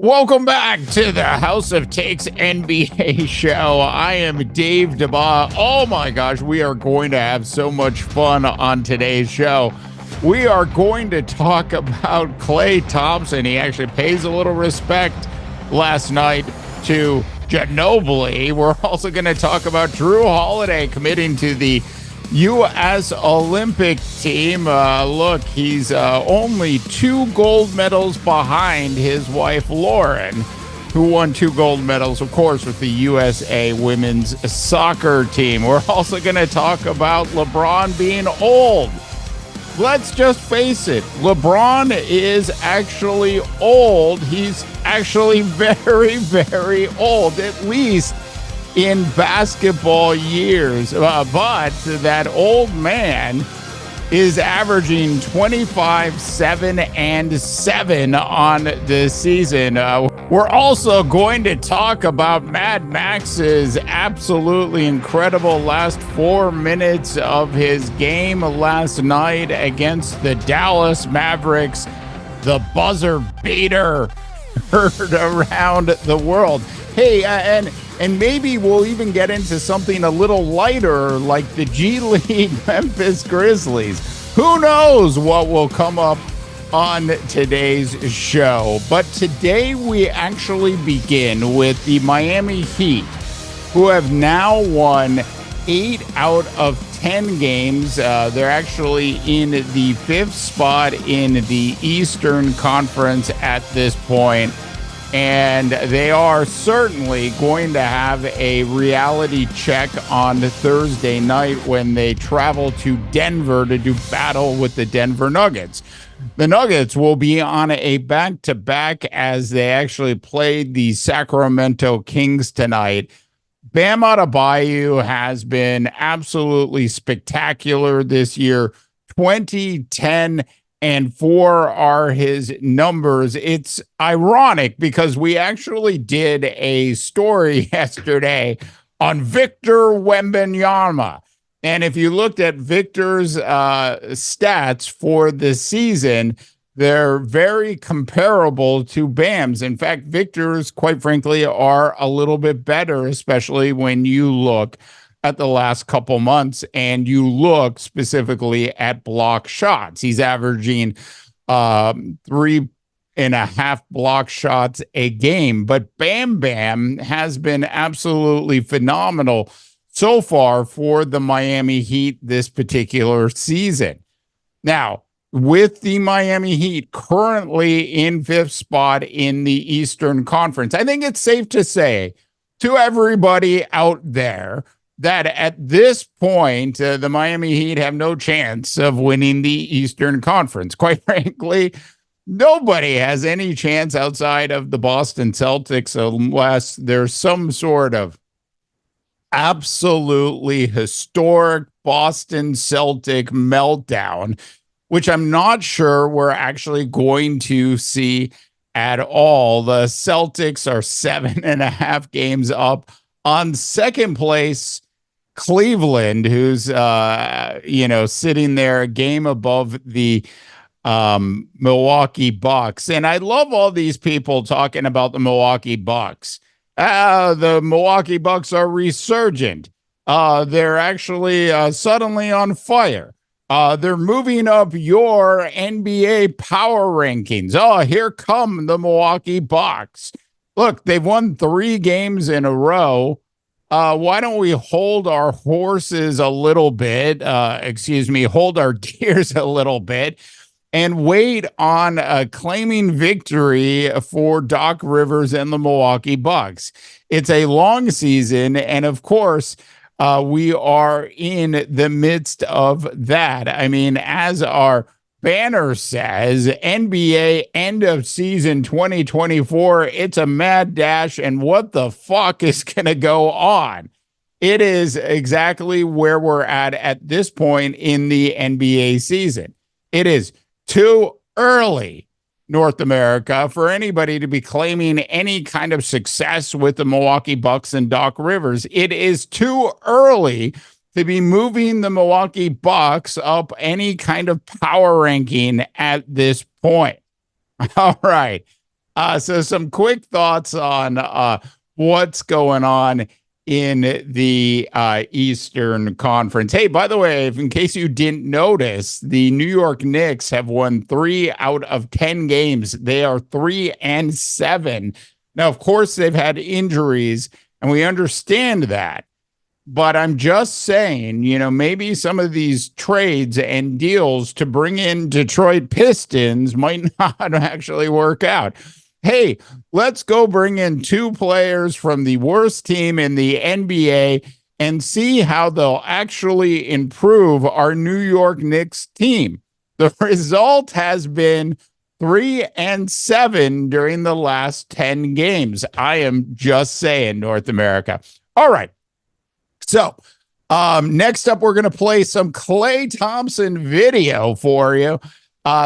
Welcome back to the House of Takes NBA show. I am Dave DeBa. Oh my gosh, we are going to have so much fun on today's show. We are going to talk about Klay Thompson. He actually pays a little respect last night to Ginobili. We're also going to talk about Drew Holiday committing to the U.S. Olympic team. Look, he's only 2 gold medals behind his wife, Lauren, who won 2 gold medals, of course, with the USA women's soccer team. We're also going to talk about LeBron being old. Let's just face it, LeBron is actually old. He's actually very, very old, at least in basketball years, but that old man is averaging 25, 7, and 7 on the season. We're also going to talk about Mad Max's absolutely incredible last 4 minutes of his game last night against the Dallas Mavericks, the buzzer beater heard around the world. Hey, and maybe we'll even get into something a little lighter like the G League Memphis Grizzlies. Who knows what will come up on today's show? But today we actually begin with the Miami Heat, who have now won 8 out of 10 games. They're actually in the 5th spot in the Eastern Conference at this point. And they are certainly going to have a reality check on Thursday night when they travel to Denver to do battle with the Denver Nuggets. The Nuggets will be on a back-to-back as they actually played the Sacramento Kings tonight. Bam Adebayo has been absolutely spectacular this year. 20, 10, and 4 are his numbers. It's ironic because we actually did a story yesterday on Victor Wembanyama. And if you looked at Victor's stats for the season, they're very comparable to Bam's. In fact, Victor's, quite frankly, are a little bit better, especially when you look at the last couple months and you look specifically at block shots. He's averaging 3.5 block shots a game, but Bam Bam has been absolutely phenomenal so far for the Miami Heat this particular season. Now, with the Miami Heat currently in 5th spot in the Eastern Conference, I think it's safe to say to everybody out there that at this point, the Miami Heat have no chance of winning the Eastern Conference. Quite frankly, nobody has any chance outside of the Boston Celtics unless there's some sort of absolutely historic Boston Celtic meltdown, which I'm not sure we're actually going to see at all. The Celtics are 7.5 games up on second place Cleveland, who's sitting there a game above the Milwaukee Bucks. And I love all these people talking about the Milwaukee Bucks. The Milwaukee Bucks are resurgent. They're actually suddenly on fire. They're moving up your NBA power rankings. Oh, here come the Milwaukee Bucks. Look, they've won 3 games in a row. Why don't we hold our horses a little bit, hold our deers a little bit and wait on claiming victory for Doc Rivers and the Milwaukee Bucks. It's a long season, and of course, we are in the midst of that. I mean, as our banner says, NBA end of season 2024, it's a mad dash, and what the fuck is going to go on? It is exactly where we're at this point in the NBA season. It is too early, North America, for anybody to be claiming any kind of success with the Milwaukee Bucks and Doc Rivers. It is too early to be moving the Milwaukee Bucks up any kind of power ranking at this point. All right. So some quick thoughts on what's going on in the Eastern Conference. Hey, by the way, if in case you didn't notice, the New York Knicks have won 3 out of 10 games. They are 3-7. Now, of course, they've had injuries, and we understand that. But I'm just saying, maybe some of these trades and deals to bring in Detroit Pistons might not actually work out. Hey, let's go bring in 2 players from the worst team in the NBA and see how they'll actually improve our New York Knicks team. The result has been 3-7 during the last 10 games. I am just saying, North America. All right. So next up, we're going to play some Klay Thompson video for you.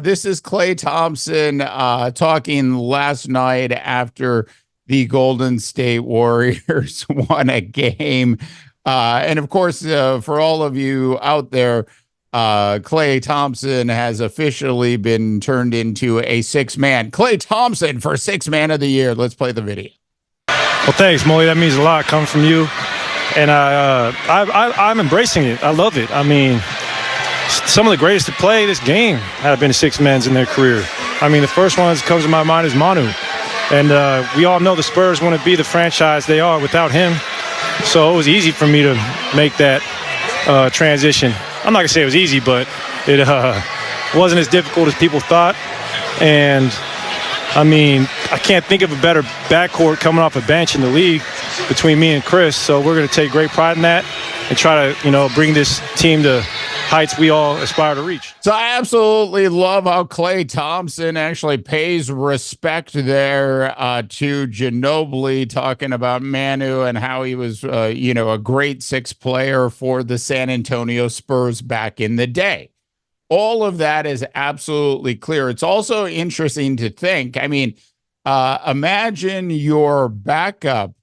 This is Klay Thompson talking last night after the Golden State Warriors won a game. And of course, for all of you out there, Klay Thompson has officially been turned into a 6-man. Klay Thompson for 6-man of the year. Let's play the video. Well, thanks, Molly. That means a lot coming from you. And I'm embracing it. I love it. I mean, some of the greatest to play this game have been 6-men in their career. I mean, the first one that comes to my mind is Manu. And we all know the Spurs want to be the franchise they are without him. So it was easy for me to make that transition. I'm not going to say it was easy, but it wasn't as difficult as people thought. And, I mean, I can't think of a better backcourt coming off a bench in the league between me and Chris. So we're going to take great pride in that and try to, bring this team to heights we all aspire to reach. So I absolutely love how Klay Thompson actually pays respect there to Ginobili, talking about Manu and how he was, a great 6 player for the San Antonio Spurs back in the day. All of that is absolutely clear. It's also interesting to think, I mean, imagine your backup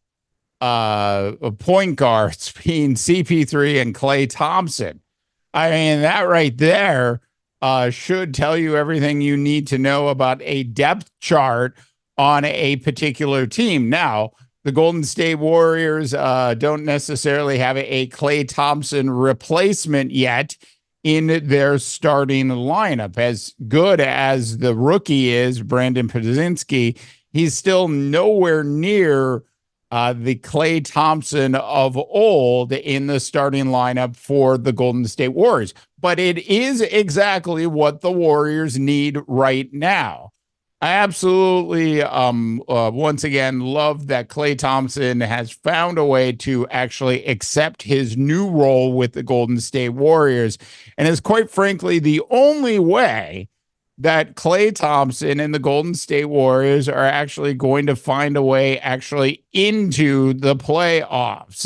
point guards being CP3 and Klay Thompson. I mean, that right there should tell you everything you need to know about a depth chart on a particular team. Now, the Golden State Warriors don't necessarily have a Klay Thompson replacement yet in their starting lineup. As good as the rookie is, Brandon Podzinski, he's still nowhere near the Klay Thompson of old in the starting lineup for the Golden State Warriors. But it is exactly what the Warriors need right now. I absolutely, once again, love that Klay Thompson has found a way to actually accept his new role with the Golden State Warriors, and is quite frankly the only way that Klay Thompson and the Golden State Warriors are actually going to find a way actually into the playoffs.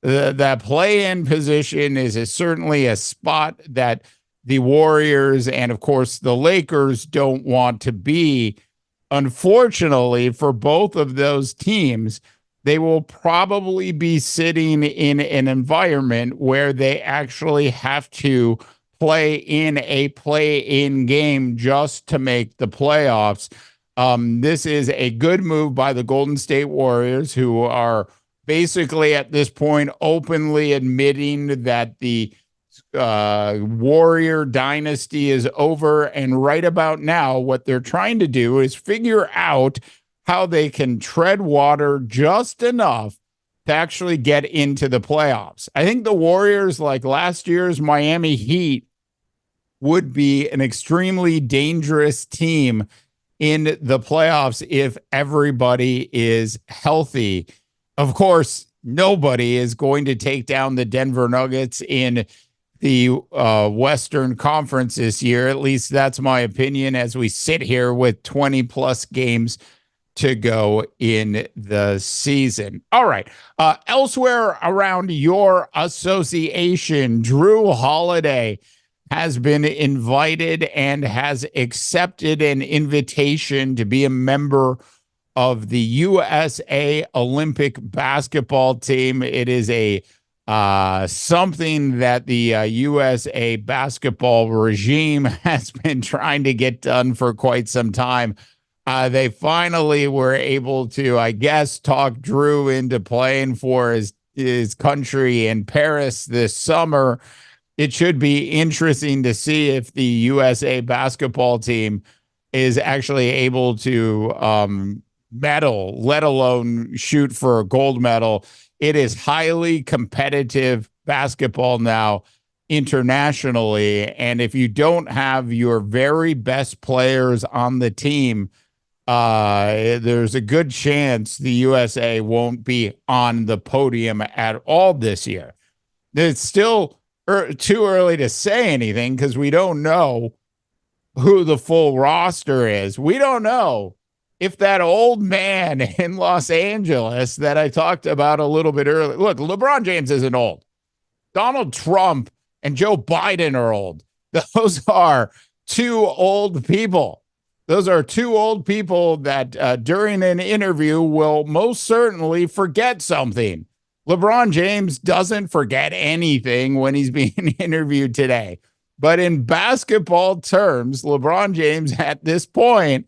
That play-in position is certainly a spot that the Warriors and, of course, the Lakers don't want to be. Unfortunately, for both of those teams, they will probably be sitting in an environment where they actually have to play in a play-in game just to make the playoffs. This is a good move by the Golden State Warriors, who are basically at this point openly admitting that the Warrior dynasty is over, and right about now what they're trying to do is figure out how they can tread water just enough to actually get into the playoffs. I think the Warriors, like last year's Miami Heat, would be an extremely dangerous team in the playoffs if everybody is healthy. Of course, nobody is going to take down the Denver Nuggets in the Western Conference this year. At least that's my opinion as we sit here with 20 plus games to go in the season. All right. Elsewhere around your association, Drew Holiday has been invited and has accepted an invitation to be a member of the USA Olympic basketball team. It is a something that the USA basketball regime has been trying to get done for quite some time. They finally were able to, I guess, talk Drew into playing for his country in Paris this summer. It should be interesting to see if the USA basketball team is actually able to medal, let alone shoot for a gold medal. It is highly competitive basketball now internationally. And if you don't have your very best players on the team, there's a good chance the USA won't be on the podium at all this year. It's still too early to say anything because we don't know who the full roster is. We don't know if that old man in Los Angeles that I talked about a little bit earlier. Look, LeBron James isn't old. Donald Trump and Joe Biden are old. Those are two old people. Those are two old people that during an interview will most certainly forget something. LeBron James doesn't forget anything when he's being interviewed today. But in basketball terms, LeBron James at this point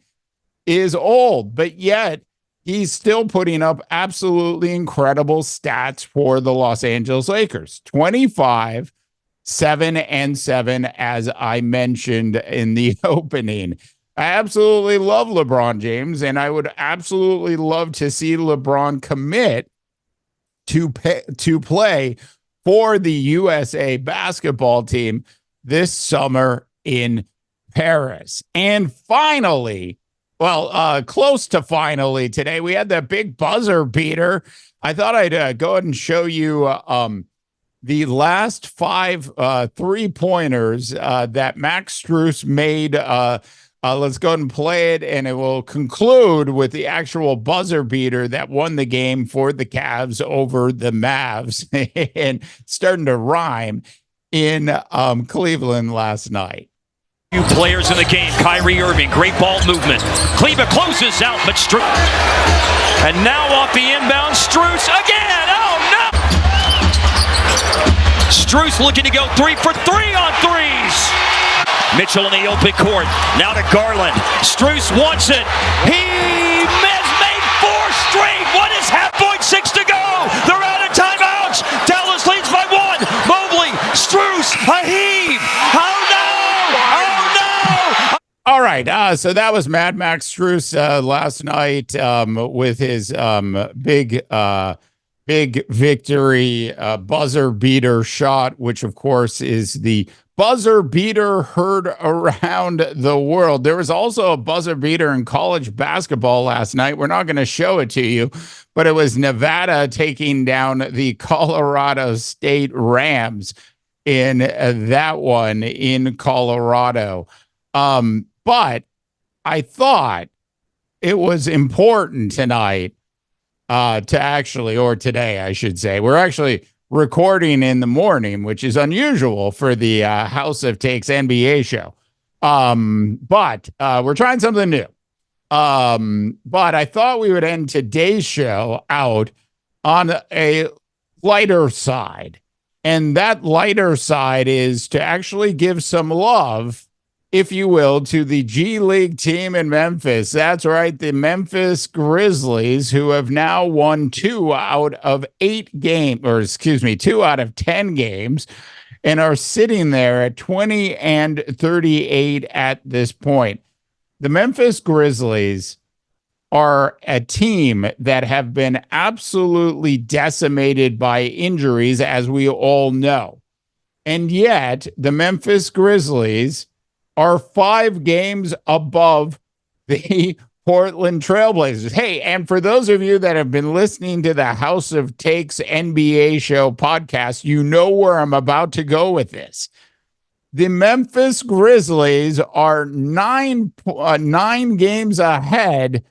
is old, but yet he's still putting up absolutely incredible stats for the Los Angeles Lakers. 25, 7 and 7, as I mentioned in the opening. I absolutely love LeBron James, and I would absolutely love to see LeBron commit to play for the USA basketball team this summer in Paris. And finally, close to finally today, we had that big buzzer beater. I thought I'd go ahead and show you the last 5 3-pointers that Max Strus made. Let's go ahead and play it, and it will conclude with the actual buzzer beater that won the game for the Cavs over the Mavs, and starting to rhyme in Cleveland last night. Few players in the game. Kyrie Irving, great ball movement. Cleveland closes out, but Strus. And now off the inbound, Strus again. Oh no! Strus looking to go 3 for 3 on threes. Mitchell in the open court. Now to Garland. Strus wants it. He has made 4 straight. 1.6 to go. They're out of timeouts. Dallas leads by 1. Mobley, Strus, a heave. Oh no! Oh no! All right. So that was Mad Max Strus last night with his big victory buzzer beater shot, which of course is the buzzer beater heard around the world. There was also a buzzer beater in college basketball last night. We're not going to show it to you, but it was Nevada taking down the Colorado State Rams in that one in Colorado. But I thought it was important tonight today, I should say. We're actually recording in the morning, which is unusual for the House of Takes NBA show. But we're trying something new. But I thought we would end today's show out on a lighter side. And that lighter side is to actually give some love, if you will, to the G League team in Memphis. That's right, the Memphis Grizzlies, who have now won 2 out of 10 games, and are sitting there at 20 and 38 at this point. The Memphis Grizzlies are a team that have been absolutely decimated by injuries, as we all know. And yet, the Memphis Grizzlies are 5 games above the Portland Trailblazers. Hey, and for those of you that have been listening to the House of Takes NBA show podcast, you know where I'm about to go with this. The Memphis Grizzlies are 9 games ahead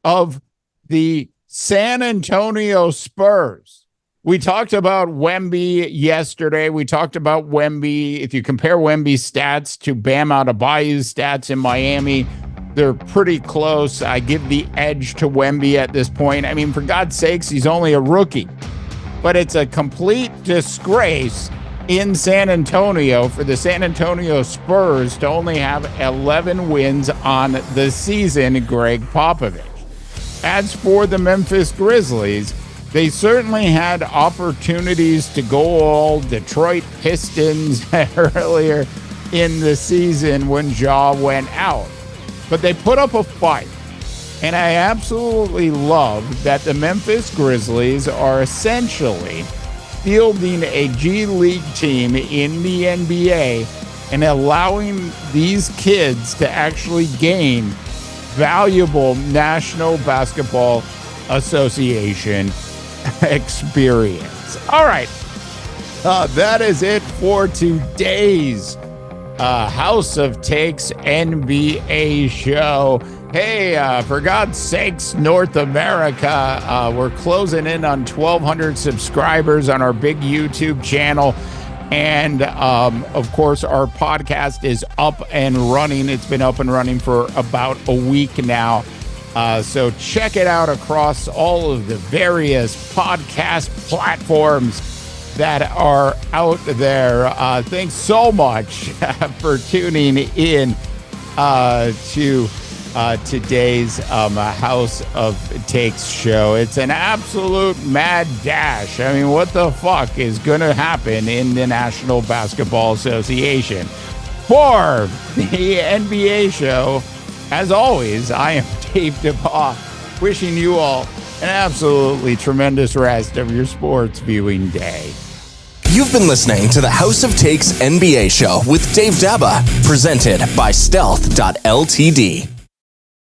of the San Antonio Spurs. We talked about Wemby yesterday. We talked about Wemby. If you compare Wemby's stats to Bam Adebayo's stats in Miami, they're pretty close. I give the edge to Wemby at this point. I mean, for God's sakes, he's only a rookie. But it's a complete disgrace in San Antonio for the San Antonio Spurs to only have 11 wins on the season, Greg Popovich. As for the Memphis Grizzlies, they certainly had opportunities to go all Detroit Pistons earlier in the season when Ja went out. But they put up a fight. And I absolutely love that the Memphis Grizzlies are essentially fielding a G League team in the NBA and allowing these kids to actually gain valuable National Basketball Association experience. All right. That is it for today's House of Takes NBA show. Hey, for God's sakes, North America, we're closing in on 1,200 subscribers on our big YouTube channel. And, of course, our podcast is up and running. It's been up and running for about a week now. So check it out across all of the various podcast platforms that are out there. Thanks so much for tuning in to today's House of Takes show. It's an absolute mad dash. I mean, what the fuck is going to happen in the National Basketball Association? For the NBA show, as always, I am Dave DeBaugh, wishing you all an absolutely tremendous rest of your sports viewing day. You've been listening to the House of Takes NBA show with Dave Daba, presented by Stealth.ltd.